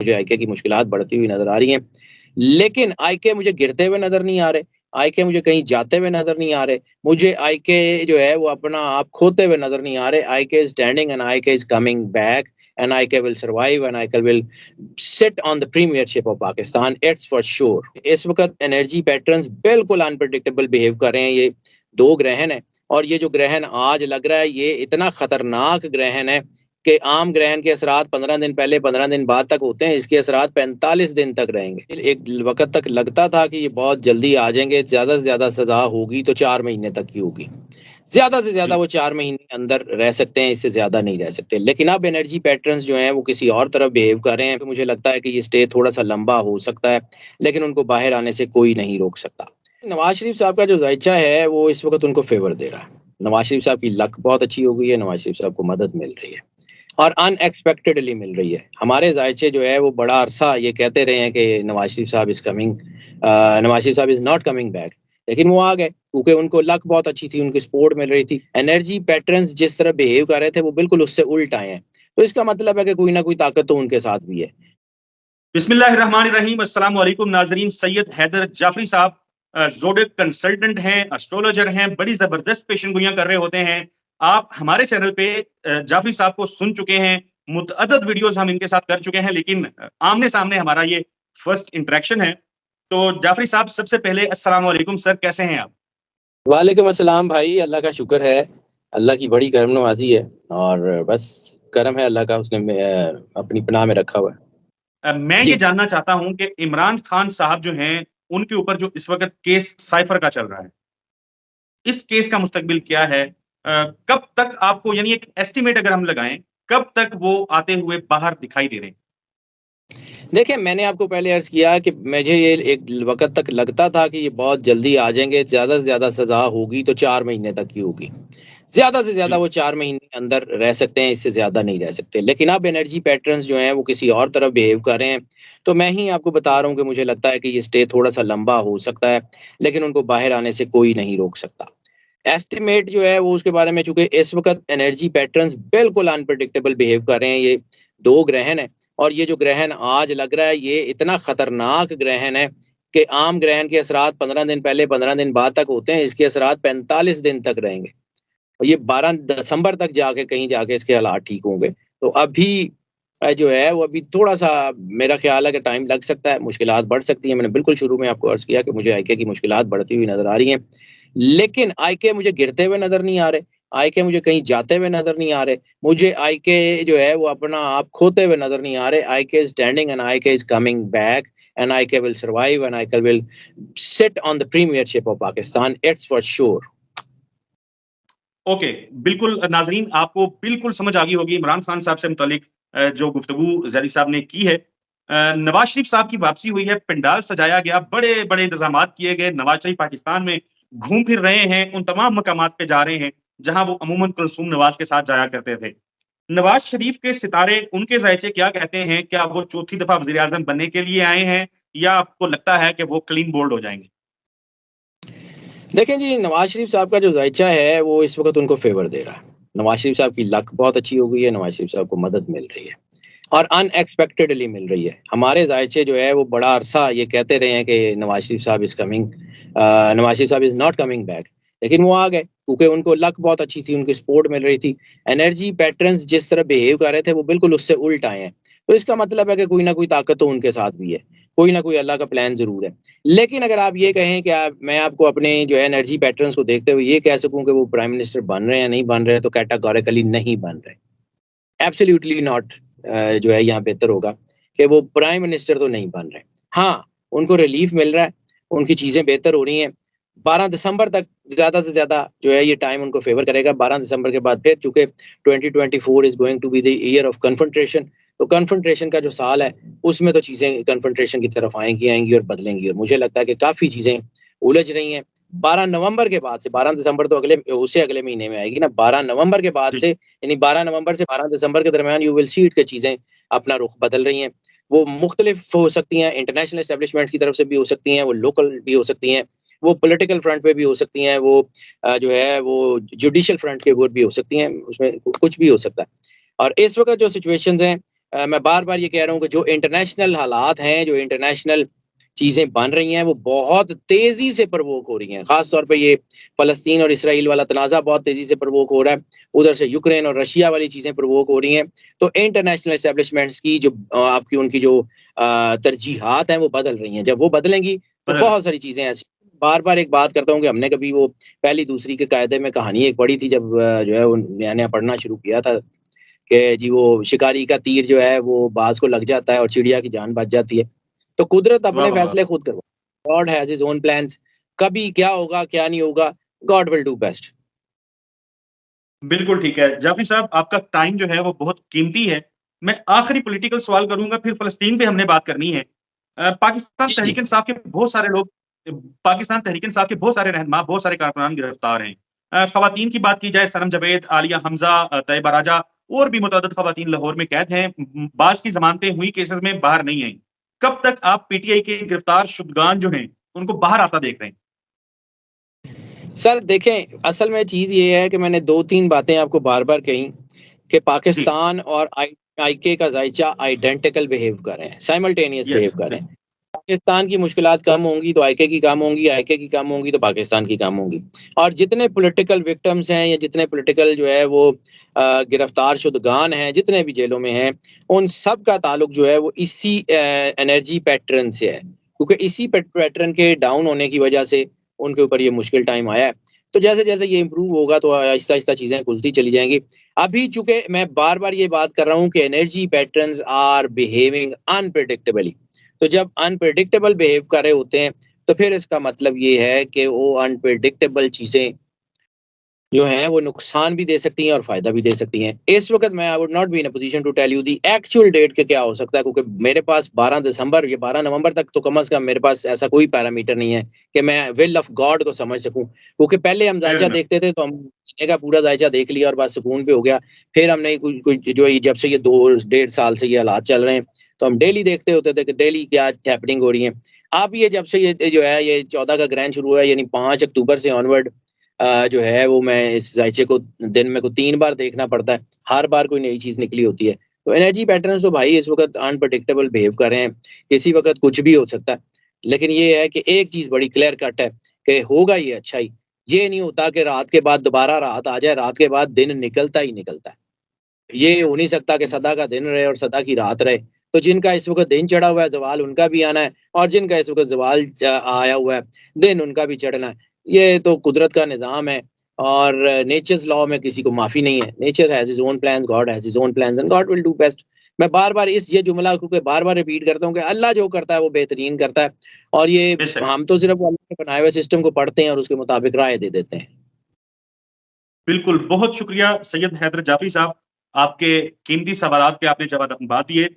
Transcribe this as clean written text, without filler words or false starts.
मुझे आईके की मुश्किलात बढ़ती हुई नज़र आ रही हैं। लेकिन आईके मुझे गिरते हुए नज़र नहीं आ रहे, आईके मुझे कहीं जाते हुए नज़र नहीं आ रहे, मुझे आईके जो है वो अपना आप खोते हुए नज़र नहीं आ रहे। IK is standing and IK is coming back and IK will survive and IK will sit on the premiership of Pakistan, it's for sure. इस वक़्त एनर्जी पैटर्न्स बिल्कुल अनप्रेडिक्टेबल बिहेव कर रहे हैं। ये 2 ग्रहण हैं और ये जो ग्रहण आज लग रहा है ये इतना खतरनाक ग्रहण है कि आम ग्रहण के असरात 15 दिन पहले 15 दिन बाद तक होते हैं, इसके असरात 45 दिन तक रहेंगे। एक वक़्त तक लगता था कि ये बहुत जल्दी आ जाएँगे, ज़्यादा से ज़्यादा सज़ा होगी तो 4 महीने तक की होगी। ज़्यादा से ज़्यादा जी। वो 4 महीने अंदर रह सकते हैं, इससे ज़्यादा नहीं रह सकते। लेकिन अब एनर्जी पैटर्न्स जो हैं वो किसी और तरफ बिहेव कर रहे हैं, तो मुझे लगता है कि ये स्टे थोड़ा-सा लंबा हो सकता है, लेकिन उनको बाहर आने से कोई नहीं रोक सकता। नवाज़ शरीफ साहब का जो ज़ायचा है वो इस वक़्त उनको फ़ेवर दे रहा है। नवाज़ शरीफ साहब की लक बहुत अच्छी हो गई है, नवाज़ शरीफ साहब को मदद मिल रही है। और अनएक्सपेक्टेडली मिल रही है। हमारे ज़ायचे जो है वो बड़ा अरसा ये कहते रहे हैं कि नवाज़ शरीफ साहब इज़ कमिंग नवाज़ शरीफ साहब इज़ नॉट कमिंग बैक। लेकिन वो आ गए क्योंकि उनको लक बहुत अच्छी थी, उनकी सपोर्ट मिल रही थी। एनर्जी पैटर्न्स जिस तरह बिहेव कर रहे थे वो बिल्कुल उससे उल्ट आए हैं। तो इसका मतलब है कि कोई ना कोई ताकत तो उनके साथ भी है। बिस्मिल्लाहिर्रहमानिर्रहीम, अस्सलाम वालेकुम नाज़रीन। सैयद हैदर जाफ़री साहब ज़ोडिक कंसल्टेंट हैं, एस्ट्रोलॉजर हैं, बड़ी ज़बरदस्त पेशेनगोइयाँ कर रहे होते हैं। आप हमारे चैनल पे जाफ़री साहब को सुन चुके हैं, मुतअद्दिद वीडियोज़ हम इनके साथ कर चुके हैं, लेकिन आमने-सामने हमारा ये फर्स्ट इंटरेक्शन है। तो जाफ़री साहब, सबसे पहले अस्सलाम वालेकुम सर, कैसे हैं आप? वालेकुम अस्सलाम भाई, अल्लाह का शुक्र है। अल्लाह की बड़ी करम नवाज़ी है और बस करम है अल्लाह का, उसने अपनी पनाह में रखा हुआ है। मैं ये जी। जानना चाहता हूँ कि इमरान खान साहब जो हैं, उनके ऊपर जो इस वक़्त केस साइफ़र का चल रहा है, इस केस का मुस्तकबिल क्या है? कब तक आपको, यानी एक एस्टिमेट अगर हम लगाएँ, कब तक वो आते हुए बाहर दिखाई दे रहे हैं? देखिए, मैंने आपको पहले अर्ज़ किया कि मुझे ये एक वक़्त तक लगता था कि ये बहुत जल्दी आ जाएँगे, ज़्यादा से ज़्यादा सज़ा होगी तो 4 महीने तक की होगी। ज़्यादा से ज़्यादा जी। वो 4 महीने अंदर रह सकते हैं, इससे ज़्यादा नहीं रह सकते। लेकिन अब एनर्जी पैटर्न्स जो हैं वो किसी और तरफ बिहेव कर रहे हैं, तो मैं ही आपको बता रहा हूँ कि मुझे लगता है कि ये स्टे थोड़ा-सा लंबा हो सकता है, लेकिन उनको बाहर आने से कोई नहीं रोक सकता। एस्टिमेट जो है वो उसके बारे में, चूँकि इस वक़्त एनर्जी पैटर्न्स बिल्कुल अनप्रेडिक्टेबल बिहेव कर रहे हैं, ये 2 ग्रहण हैं और ये जो ग्रहण आज लग रहा है ये इतना खतरनाक ग्रहण है कि आम ग्रहण के असरात 15 दिन पहले 15 दिन बाद तक होते हैं, इसके असरात 45 दिन तक रहेंगे और ये 12 दिसंबर तक जाके कहीं जाके इसके हालात ठीक होंगे। तो अभी जो है वो अभी थोड़ा-सा मेरा ख़्याल है कि टाइम लग सकता है, मुश्किलात बढ़ सकती हैं। मैंने बिल्कुल शुरू में आपको अर्ज़ किया कि मुझे आईके की मुश्किलात बढ़ती हुई नज़र आ रही हैं। लेकिन आईके मुझे गिरते हुए नज़र नहीं आ रहे, आईके मुझे कहीं जाते हुए नज़र नहीं आ रहे, मुझे आईके जो है वो अपना आप खोते हुए नज़र नहीं आ रहे। IK is standing and IK is coming back and IK will survive and IK will sit on the premiership of Pakistan, it's for sure. Okay, बिल्कुल नाज़रीन, आपको बिल्कुल समझ आ गई होगी इमरान खान साहब से मुतालिक जो गुफ्तगू ज़ैदी साहब ने की है। नवाज़ शरीफ साहब की वापसी हुई है, पंडाल सजाया गया, बड़े-बड़े इंतज़ामात किए गए। नवाज़ शरीफ पाकिस्तान में घूम फिर रहे हैं, उन तमाम मकामात पे जा रहे हैं, जहाँ वो अमूमन कुलसूम नवाज़ के साथ जाया करते थे। नवाज़ शरीफ के सितारे, उनके ज़ायचे क्या कहते हैं? क्या वो चौथी दफ़ा वज़ीर-ए-आज़म बनने के लिए आए हैं, या आपको लगता है कि वो क्लीन बोल्ड हो जाएँगे? देखें जी, नवाज़ शरीफ साहब का जो ज़ायचा है, वो इस वक़्त उनको फ़ेवर दे रहा है। नवाज़ शरीफ साहब की लक बहुत अच्छी हो गई है, नवाज़ शरीफ साहब को मदद मिल रही है और अनएक्सपेक्टेडली मिल रही है। हमारे ज़ायचे जो है, वो बड़ा अरसा ये कहते रहे हैं कि नवाज़ शरीफ साहब इज़ कमिंग नवाज़ शरीफ साहब इज़ नॉट कमिंग बैक। लेकिन वो आ गए क्योंकि उनको लक बहुत अच्छी थी, उनकी सपोर्ट मिल रही थी। एनर्जी पैटर्न्स जिस तरह बिहेव कर रहे थे, वो बिल्कुल उससे उल्ट आए हैं। तो इसका मतलब है कि कोई ना कोई ताकत तो उनके साथ भी है, कोई ना कोई अल्लाह का प्लान ज़रूर है। लेकिन अगर आप ये कहें कि मैं आपको अपने जो है एनर्जी पैटर्न्स को देखते हुए ये कह सकूँ कि वो प्राइम मिनिस्टर बन रहे हैं, नहीं बन रहे हैं, तो कैटेगोरिकली नहीं बन रहे। Absolutely not. जो है यहाँ बेहतर होगा कि वो प्राइम मिनिस्टर तो नहीं बन रहे। हाँ, उनको रिलीफ मिल रहा है, उनकी चीज़ें बेहतर हो रही हैं। 12 दिसंबर तक ज़्यादा से ज़्यादा जो है ये टाइम उनको फ़ेवर करेगा। 12 दिसंबर के बाद फिर चूँकि 2024 is going to be the year of confrontation, तो कन्फ्रंटेशन का जो साल है, उसमें तो चीज़ें कन्फ्रंटेशन की तरफ आएँगी और बदलेंगी और मुझे लगता है कि काफ़ी चीज़ें उलझ रही हैं। 12 नवंबर के बाद से, 12 दिसंबर तो अगले महीने में आएगी ना, 12 नवंबर के बाद जी। से, यानी 12 नवंबर से 12 दिसंबर के दरमियान यू विल सी इट कि चीज़ें अपना रुख बदल रही हैं। वो मुख्तलिफ हो सकती हैं, इंटरनेशनल एस्टेब्लिशमेंट्स की तरफ से भी हो सकती हैं, वो लोकल भी हो सकती हैं, वो पॉलिटिकल फ्रंट पे भी हो सकती हैं, वो जो है वो जुडिशियल फ्रंट के ऊपर भी हो सकती हैं, उसमें कुछ भी हो सकता है। और इस वक़्त जो सिचुएशंस हैं, मैं बार-बार ये कह रहा हूँ कि जो इंटरनेशनल हालात हैं, जो इंटरनेशनल चीज़ें बन रही हैं, वो बहुत तेज़ी से प्रवोक हो रही हैं। ख़ास तौर पे ये फ़लस्तीन और इसराइल वाला तनाज़ा बहुत तेज़ी से प्रवोक हो रहा है। उधर से यूक्रेन और रशिया वाली चीज़ें प्रवोक हो रही हैं। तो इंटरनेशनल एस्टेब्लिशमेंट्स की जो आपकी उनकी जो तरजीहात हैं, वो बदल रही हैं। जब वो बदलेंगी, तो बदल बहुत सारी चीज़ें ऐसी बार-बार एक बात करता हूँ कि हमने कभी वो पहली दूसरी के कायदे में कहानी एक पढ़ी थी जब जो है वो नया-नया पढ़ना शुरू किया था कि जी वो शिकारी का तीर जो है वो बाज़ को लग जाता है और चिड़िया की जान बच जाती है। तो कुदरत वाह, अपने वाह, वाह! फैसले खुद करवा God has his own plans कभी क्या होगा, क्या नहीं होगा, गॉड विल डू बेस्ट। बिल्कुल ठीक है। जाफ़री साहब आपका टाइम जो है वो बहुत कीमती है। मैं आखिरी पॉलिटिकल सवाल करूँगा फिर फ़लस्तीन पे हमने बात करनी है। पाकिस्तान जी, जी। तहरीक-इंसाफ के बहुत सारे लोग पाकिस्तान तहरीक-इंसाफ के बहुत सारे रहनुमा, बहुत सारे कारकुनान गिरफ्तार हैं। ख़वातीन की बात की जाए सनम जवेद, आलिया हमज़ा, तैयबा राजा और भी मुतअद्दिद ख़वातीन लाहौर में कैद हैं। बाज़ की ज़मानतें हुई केसेज़ में बाहर नहीं आईं। कब तक आप पीटीआई के गिरफ्तार शुदगान जो हैं, उनको बाहर आता देख रहे हैं? सर देखें, असल में चीज़ ये है कि मैंने 2-3 बातें आपको बार-बार कहीं कि जी। पाकिस्तान और आईके का ज़ाइचा आइडेंटिकल बिहेव कर रहे हैं, साइमल्टेनियस यस, बिहेव कर रहे बिल हैं। पाकिस्तान की मुश्किलात कम होंगी तो आईके की कम होंगी, आईके की कम होंगी तो पाकिस्तान की कम होंगी। और जितने पॉलिटिकल विक्टिम्स हैं या जितने पॉलिटिकल जो है वो गिरफ्तार शुदगान हैं, जितने भी जेलों में हैं, उन सब का ताल्लुक जो है वो इसी एनर्जी पैटर्न से है। क्योंकि इसी पैटर्न के डाउन होने की वजह से उनके ऊपर ये मुश्किल टाइम आया है। तो जैसे-जैसे ये इम्प्रूव होगा तो आहिस्ता-आहिस्ता चीज़ें खुलती चली जाएँगी। अभी चूँकि मैं बार-बार ये बात कर रहा हूँ कि energy patterns are behaving unpredictably. तो जब अनप्रेडिक्टेबल बिहेव कर रहे होते हैं, तो फिर इसका मतलब ये है कि वो अनप्रेडिक्टेबल चीज़ें जो हैं वो नुकसान भी दे सकती हैं और फ़ायदा भी दे सकती हैं। इस वक़्त मैं I would not be in a position to tell you the actual date कि क्या हो सकता है क्योंकि मेरे पास 12 दिसंबर या 12 नवंबर तक तो कम से कम मेरे पास ऐसा कोई पैरामीटर नहीं है कि मैं विल ऑफ गॉड को समझ सकूँ। क्योंकि पहले हम फेयर ज़ायचा इनफ। देखते थे तो हम महीने का पूरा ज़ायचा देख लिया और बस सुकून पे हो गया। फिर हमने कुछ कुछ जो ये जब से ये 2 डेढ़ साल से ये हालात चल रहे हैं, तो हम डेली देखते होते थे कि डेली क्या हैपनिंग हो रही है। अब ये जब से ये जो है ये 14 का ग्रहण शुरू हुआ है यानी 5 अक्टूबर से ऑनवर्ड जो है वो मैं इस ज़ायचे को दिन में को 3 बार देखना पड़ता है। हर बार कोई नई चीज़ निकली होती है। तो एनर्जी पैटर्न्स तो भाई इस वक़्त अनप्रेडिक्टेबल बिहेव कर रहे हैं। किसी वक़्त कुछ भी हो सकता है। लेकिन ये है कि एक चीज़ बड़ी क्लियर कट है कि होगा ये अच्छा ही। ये नहीं होता कि रात के बाद दोबारा रात आ जाए, रात के बाद दिन निकलता ही निकलता है। ये हो नहीं सकता कि सदा का दिन रहे और सदा की रात रहे। तो जिनका इस वक़्त दिन चढ़ा हुआ है, ज़वाल उनका भी आना है और जिनका इस वक़्त ज़वाल आया हुआ है, दिन उनका भी चढ़ना है। ये तो कुदरत का निज़ाम है और नेचर्स लॉ में किसी को माफ़ी नहीं है। Nature has his own plans, God has his own plans and God will do best. मैं बार-बार ये जुमला क्योंकि बार-बार रिपीट करता हूँ कि अल्लाह जो करता है वो बेहतरीन करता है और ये बेशक। हम तो सिर्फ़ अल्लाह के बनाए हुए सिस्टम को पढ़ते हैं और उसके मुताबिक राय दे देते हैं। बिल्कुल, बहुत शुक्रिया सैयद हैदर जाफ़री साहब, आपके कीमती सवालात के आपने जवाब दिए।